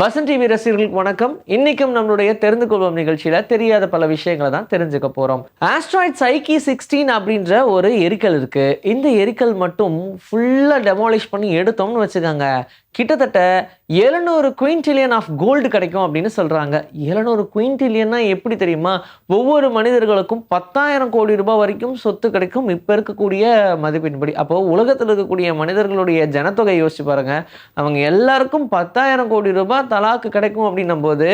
Vasanth TV ரசிகர்களுக்கு வணக்கம். இன்னைக்கும் நம்மளுடைய தெரிந்து கொள்வோம் நிகழ்ச்சியில தெரியாத பல விஷயங்களை தான் தெரிஞ்சுக்க போறோம். ஆஸ்ட்ராய்ட் சைக்கி 16 அப்படின்ற ஒரு எரிக்கல் இருக்கு. இந்த எரிக்கல் மட்டும் ஃபுல்லா டெமாலிஷ் பண்ணி எடுத்தோம்னு வச்சுக்கோங்க, கிட்டத்தட்ட 700 குயின்டிலியன் ஆஃப் கோல்டு கிடைக்கும் அப்படின்னு சொல்றாங்க. 700 குயின்டிலியன்னா எப்படி தெரியுமா? ஒவ்வொரு மனிதர்களுக்கும் 10,000 கோடி ரூபாய் வரைக்கும் சொத்து கிடைக்கும் இப்ப இருக்கக்கூடிய மதிப்பின்படி. அப்போ உலகத்தில் இருக்கக்கூடிய மனிதர்களுடைய ஜனத்தொகை யோசிச்சு பாருங்க. அவங்க எல்லாருக்கும் 10,000 கோடி ரூபாய் தலாக்கு கிடைக்கும் அப்படின்னும் போது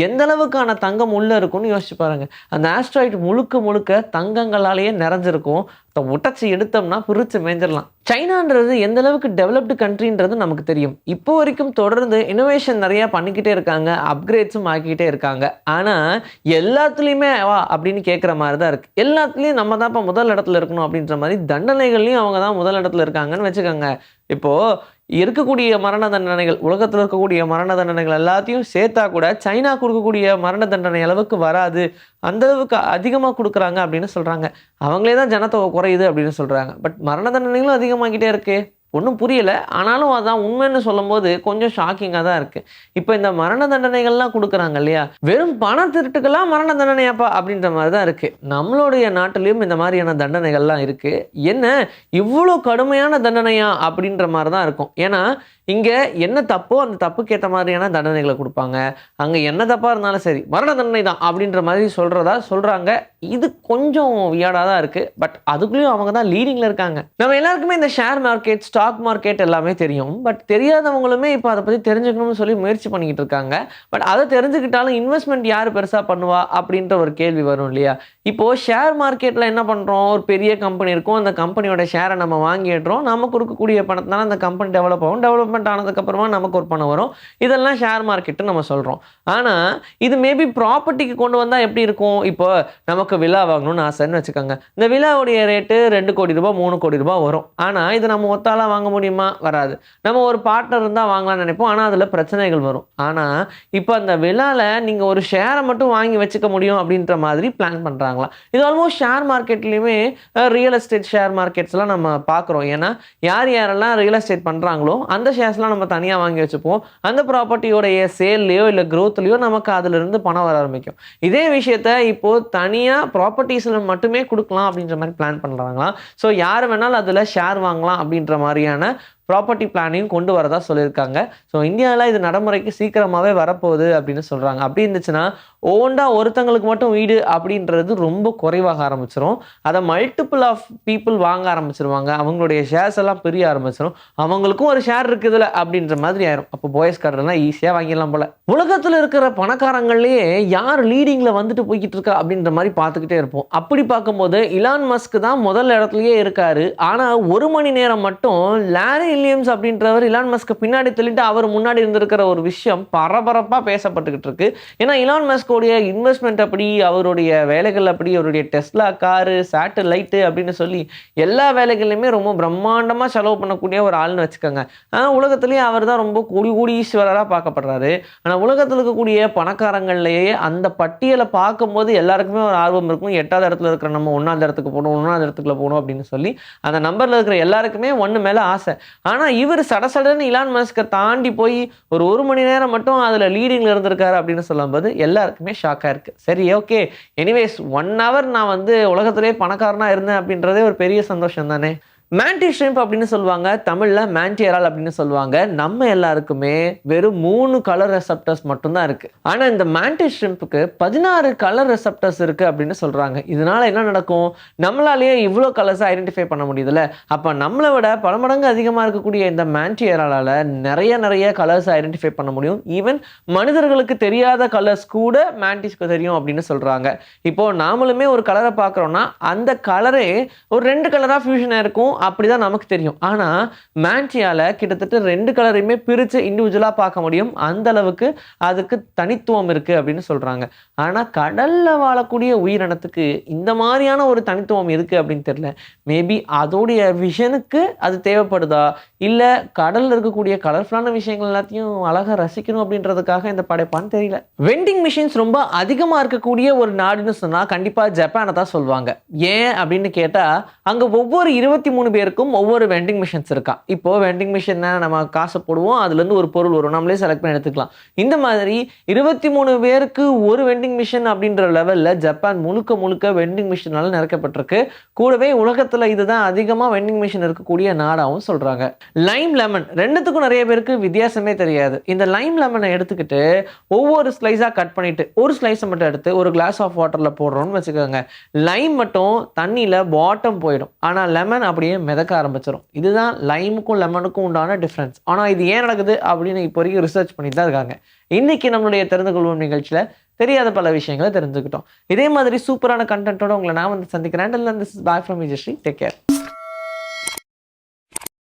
எந்த அளவுக்கான தங்கம் உள்ள இருக்கும்னு யோசிச்சு பாருங்க. அந்த ஆஸ்ட்ராய்டு முழுக்க முழுக்க தங்கங்களாலேயே நிறைஞ்சிருக்கும். உடைச்சி எடுத்தோம்னா பிரிச்சு மேஞ்சிடலாம். சைனான்றது எந்த அளவுக்கு டெவலப்டு கண்ட்ரின்றது நமக்கு தெரியும். இப்போ வரைக்கும் தொடர்ந்து இனோவேஷன் நிறைய பண்ணிக்கிட்டே இருக்காங்க, அப்கிரேட்ஸும் ஆக்கிக்கிட்டே இருக்காங்க. ஆனா எல்லாத்துலயுமே வா அப்படின்னு கேட்குற மாதிரி தான் இருக்கு. எல்லாத்துலயும் நம்ம தான் இப்போ முதல் இடத்துல இருக்கணும் அப்படின்ற மாதிரி தண்டனைகள்லையும் அவங்க தான் முதல் இடத்துல இருக்காங்கன்னு வச்சுக்கோங்க. இப்போ இருக்கக்கூடிய மரண தண்டனைகள், உலகத்தில் இருக்கக்கூடிய மரண தண்டனைகள் எல்லாத்தையும் சேர்த்தா கூட சைனா கொடுக்கக்கூடிய மரண தண்டனை அளவுக்கு வராது, அந்த அளவுக்கு அதிகமாக கொடுக்குறாங்க அப்படின்னு சொல்றாங்க. அவங்களே தான் ஜனத்தொகை குறையுது அப்படின்னு சொல்றாங்க. பட் மரண தண்டனைகளும் அதிகமாகிட்டே இருக்கு. ஒன்றும் புரியல. ஆனாலும் அதான் உண்மைன்னு சொல்லும்போது கொஞ்சம் ஷாக்கிங்காக தான் இருக்குது. இப்போ இந்த மரண தண்டனைகள்லாம் கொடுக்குறாங்க இல்லையா, வெறும் பண திருட்டுக்கெல்லாம் மரண தண்டனையாப்பா அப்படின்ற மாதிரி தான் இருக்குது. நம்மளுடைய நாட்டிலையும் இந்த மாதிரியான தண்டனைகள்லாம் இருக்குது. என்ன இவ்வளோ கடுமையான தண்டனையா அப்படின்ற மாதிரி தான் இருக்கும். ஏன்னா இங்கே என்ன தப்போ அந்த தப்புக்கு ஏற்ற மாதிரியான தண்டனைகளை கொடுப்பாங்க. அங்கே என்ன தப்பாக இருந்தாலும் சரி மரண தண்டனை தான் அப்படின்ற மாதிரி சொல்கிறாங்க. இது கொஞ்சம் வியாடாக தான் இருக்குது. பட் அதுக்குள்ளேயும் அவங்க தான் லீடிங்கில் இருக்காங்க. நம்ம எல்லாருக்குமே இந்த ஷேர் மார்க்கெட், ஸ்டாக் மார்க்கெட் எல்லாமே தெரியும். பட் தெரியாதவங்களுமே இப்போ அதை பற்றி தெரிஞ்சுக்கணும்னு சொல்லி முயற்சி பண்ணிக்கிட்டு இருக்காங்க. பட் அதை தெரிஞ்சுக்கிட்டாலும் இன்வெஸ்ட்மெண்ட் யார் பெருசாக பண்ணுவா அப்படின்ற ஒரு கேள்வி வரும் இல்லையா. இப்போது ஷேர் மார்க்கெட்டில் என்ன பண்ணுறோம், ஒரு பெரிய கம்பெனி இருக்கும், அந்த கம்பெனியோட ஷேரை நம்ம வாங்கிடுறோம். நம்ம கொடுக்கக்கூடிய பணத்தினால அந்த கம்பெனி டெவலப் ஆகும். டெவலப்மெண்ட் ஆனதுக்கப்புறமா நமக்கு ஒரு பணம் வரும். இதெல்லாம் ஷேர் மார்க்கெட்டு நம்ம சொல்கிறோம். ஆனால் இது மேபி ப்ராப்பர்ட்டிக்கு கொண்டு வந்தால் எப்படி இருக்கும்? இப்போ நமக்கு வில்லா வாங்கணும்னு ஆசைன்னு வச்சுக்கோங்க. இந்த வில்லாவுடைய ரேட்டு 2 கோடி ரூபாய் 3 கோடி ரூபாய் வரும். ஆனால் இது நம்ம ஒத்தாலாம் வாங்க முடியுமா? வராது. நம்ம ஒரு பார்ட்னர் இருந்தால் வாங்கலாம்னு நினைப்போம். ஆனால் அதில் பிரச்சனைகள் வரும். ஆனால் இப்போ அந்த வில்லால நீங்கள் ஒரு ஷேரை மட்டும் வாங்கி வச்சுக்க முடியும் அப்படின்ற மாதிரி பிளான் பண்ணுறாங்களா. இது ஆல்மோஸ்ட் ஷேர் மார்க்கெட்லேயுமே ரியல் எஸ்டேட் ஷேர் மார்க்கெட்ஸ்லாம் நம்ம பார்க்குறோம். ஏன்னா யாரெல்லாம் ரியல் எஸ்டேட் பண்ணுறாங்களோ அந்த ஷேர்ஸ்லாம் நம்ம தனியாக வாங்கி வச்சுப்போம். அந்த ப்ராப்பர்ட்டியோடைய சேல்லையோ இல்லை க்ரோத்லையோ நமக்கு அதிலிருந்து பணம் வர ஆரம்பிக்கும். இதே விஷயத்த இப்போது தனியாக ப்ராப்பர்ட்டிஸில் மட்டுமே கொடுக்கலாம் அப்படின்ற மாதிரி பிளான் பண்ணுறாங்களாம். ஸோ யார் வேணாலும் அதில் ஷேர் வாங்கலாம் அப்படின்ற மாதிரியான ப்ராப்பர்ட்டி பிளானையும் கொண்டு வரதா சொல்லியிருக்காங்க. ஸோ இந்தியாவில் இது நடைமுறைக்கு சீக்கிரமாகவே வரப்போகுது அப்படின்னு சொல்கிறாங்க. அப்படி இருந்துச்சுன்னா ஓண்டா ஒருத்தங்களுக்கு மட்டும் வீடு அப்படின்றது ரொம்ப குறைவாக ஆரம்பிச்சிடும். அதை மல்டிபிள் ஆஃப் பீப்புள் வாங்க ஆரம்பிச்சிருவாங்க. அவங்களுடைய ஷேர்ஸ் எல்லாம் பிரிய ஆரம்பிச்சிடும். அவங்களுக்கும் ஒரு ஷேர் இருக்குதுல்ல அப்படின்ற மாதிரி ஆயிரும். அப்போ போயஸ் கார்டெல்லாம் ஈஸியாக வாங்கிடலாம் போல. உலகத்தில் இருக்கிற பணக்காரங்கள்லேயே யார் லீடிங்கில் வந்துட்டு போய்கிட்டு இருக்கா அப்படின்ற மாதிரி பார்த்துக்கிட்டே இருப்போம். அப்படி பார்க்கும்போது இலான் மஸ்க் தான் முதல் இடத்துலையே இருக்காரு. ஆனால் 1 மணி நேரம் மட்டும் லாரி வில்லியம்ஸ் அப்படின்றவர் இலான் மஸ்க் பின்னாடி தள்ளிட்டு அவர் முன்னாடி இருந்திருக்கிற ஒரு விஷயம் பரபரப்பாக பேசப்பட்டுக்கிட்டு இருக்கு. ஏன்னா இலான் மஸ்கோடைய இன்வெஸ்ட்மெண்ட் அப்படி, அவருடைய வேலைகள் அப்படி, அவருடைய டெஸ்லா காரு, சேட்டலைட்டு அப்படின்னு சொல்லி எல்லா வேலைகள்லையுமே ரொம்ப பிரம்மாண்டமாக செலவு பண்ணக்கூடிய ஒரு ஆள்னு வச்சுக்கோங்க. ஆனால் உலகத்துலேயே அவர் தான் ரொம்ப கோடீஸ்வரராக பார்க்கப்படுறாரு. ஆனால் உலகத்தில் இருக்கக்கூடிய பணக்காரங்கள்லேயே அந்த பட்டியலை பார்க்கும்போது எல்லாருக்குமே ஒரு ஆர்வம் இருக்கும். 8வது இடத்துல இருக்கிற நம்ம 1வது இடத்துக்கு போகணும், 1வது இடத்துக்குள்ள போகணும் அப்படின்னு சொல்லி அந்த நம்பரில் இருக்கிற எல்லாருக்குமே ஒன்று மேலே ஆசை. ஆனால் இவர் சடசடன்னு இலான் மஸ்கை தாண்டி போய் ஒரு 1 மணி நேரம் மட்டும் அதில் லீடிங்கில் இருந்திருக்காரு அப்படின்னு சொல்லும்போது எல்லாருக்குமே ஷாக்காக இருக்குது. சரி, ஓகே, எனிவேஸ் 1 ஹவர் நான் உலகத்திலே பணக்காரனாக இருந்தேன் அப்படின்றதே ஒரு பெரிய சந்தோஷம் தானே. மேன்டி ஷ்ரிம்ப் அப்படின்னு சொல்லுவாங்க, தமிழில் மேன்டி இறால் அப்படின்னு சொல்லுவாங்க. நம்ம எல்லாருக்குமே வெறும் 3 கலர் ரெசப்டர்ஸ் மட்டும்தான் இருக்குது. ஆனால் இந்த மேன்டி ஷ்ரிம்ப்புக்கு 16 கலர் ரெசப்டர்ஸ் இருக்குது அப்படின்னு சொல்கிறாங்க. இதனால் என்ன நடக்கும்? நம்மளாலேயே இவ்வளோ கலர்ஸை ஐடென்டிஃபை பண்ண முடியுதுல்ல. அப்போ நம்மளை விட பல மடங்கு அதிகமாக இருக்கக்கூடிய இந்த மேன்டி இறாலால் நிறைய கலர்ஸை ஐடென்டிஃபை பண்ண முடியும். ஈவன் மனிதர்களுக்கு தெரியாத கலர்ஸ் கூட மேன்டிஸ்க்கு தெரியும் அப்படின்னு சொல்கிறாங்க. இப்போது நாமளுமே ஒரு கலரை பார்க்குறோன்னா அந்த கலரே ஒரு 2 கலராக ஃபியூஷன் ஆயிருக்கும். அப்படிதான் நமக்கு தெரியும். ஆனா மேன்டியால கிட்டத்தட்ட 2 கலரையுமே பிரிச்சு இண்டிவிஜுவலா பார்க்க முடியும். அந்த அளவுக்கு அதுக்கு தனித்துவம் இருக்கு அப்படின்னு சொல்றாங்க. ஆனா கடல்ல வாழக்கூடிய உயிரினத்துக்கு இந்த மாதிரியான ஒரு தனித்துவம் இருக்கு அப்படின்னு தெரியல. மேபி அதோடைய விஷனுக்கு அது தேவைப்படுதா, இல்ல கடல்ல இருக்கக்கூடிய கலர்ஃபுல்லான விஷயங்கள் எல்லாத்தையும் அழகா ரசிக்கணும் அப்படின்றதுக்காக இந்த படைப்பான்னு தெரியல. வெண்டிங் மிஷின்ஸ் ரொம்ப அதிகமா இருக்கக்கூடிய ஒரு நாடுன்னு சொன்னா கண்டிப்பா ஜப்பானை தான் சொல்லுவாங்க. ஏன் அப்படின்னு கேட்டா அங்க ஒவ்வொரு 23 23 பேருக்கும் ஒவ்வொரு வெண்டிங் மிஷின்ஸ் இருக்கா. இப்போ வெண்டிங் மிஷின் நம்ம காசை போடுவோம், அதுலேருந்து ஒரு பொருள் வரும், நம்மளே செலக்ட் பண்ணி எடுத்துக்கலாம். இந்த மாதிரி 23 பேருக்கு ஒரு வெண்டிங் மிஷின் அப்படின்ற லெவலில் ஜப்பான் முழுக்க முழுக்க வெண்டிங் மிஷினால் நிறைக்கப்பட்டிருக்கு. கூடவே உலகத்தில் இதுதான் அதிகமாக வெண்டிங் மிஷின் இருக்கக்கூடிய நாடாகவும் சொல்கிறாங்க. லைம் லெமன் ரெண்டுத்துக்கும் நிறைய பேருக்கு வித்தியாசமே தெரியாது. இந்த லைம் லெமனை எடுத்துக்கிட்டு ஒவ்வொரு ஸ்லைஸாக கட் பண்ணிட்டு ஒரு ஸ்லைஸை மட்டும் எடுத்து ஒரு கிளாஸ் ஆஃப் வாட்டரில் போடுறோம்னு வச்சுக்கோங்க. லைம் மட்டும் தண்ணியில் பாட்டம் போயிடும், ஆனால் லெமன் அப்படியே மிதக்க ஆரம்பிச்சிடும். இதுதான் லைமுக்கும் லெமனுக்கும் உண்டான டிஃப்ரென்ஸ். ஆனால் இது ஏன் நடக்குது அப்படின்னு இப்போ வரைக்கும் ரிசர்ச் பண்ணிட்டு தான் இருக்காங்க. இன்னைக்கு நம்மளுடைய தெரிந்து கொள்வோம் நிகழ்ச்சியில் தெரியாத பல விஷயங்களை தெரிஞ்சுக்கிட்டோம். இதே மாதிரி சூப்பரான கண்டென்ட்டோட உங்களை நான் வந்து சந்திக்கிறேன். This is bye from Vijay Sri. Take care.